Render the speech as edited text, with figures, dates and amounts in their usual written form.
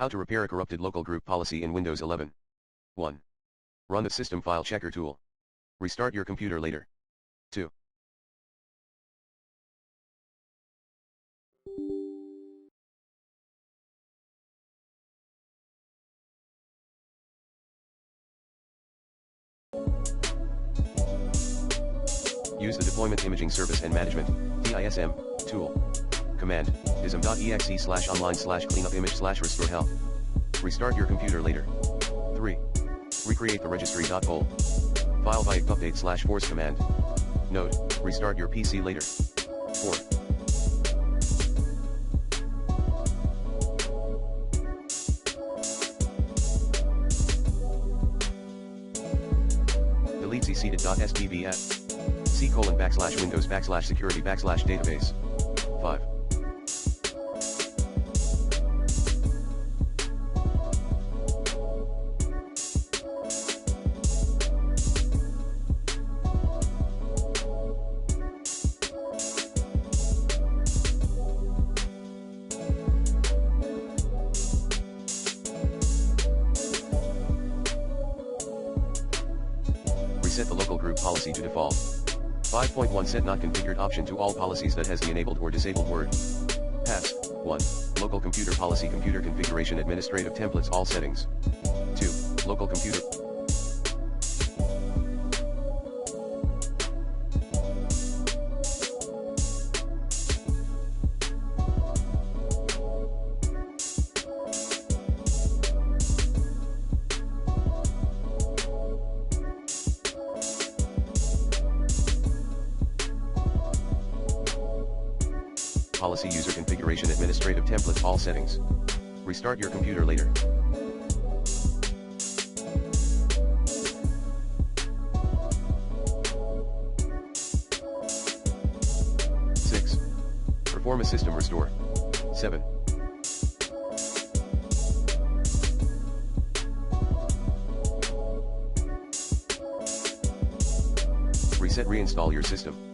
How to repair a corrupted local group policy in Windows 11. 1. Run the system file checker tool. Restart your computer later. 2. Use the Deployment Imaging Service and Management, DISM, tool. Command, dism.exe/online/cleanupimage/restore health. Restart your computer later. 3. Recreate the registry.pol. File via update/force command. Note, restart your PC later. 4. Delete ccted.sdb at c:\windows\security\database. 5. Reset the local group policy to default. 5.1 Set not configured option to all policies that has the enabled or disabled word. Pass. 1. Local computer policy computer configuration administrative templates all settings. 2. Local computer policy user configuration administrative templates all settings. Restart your computer later. Six. Perform a system restore. 7. Reset reinstall your system.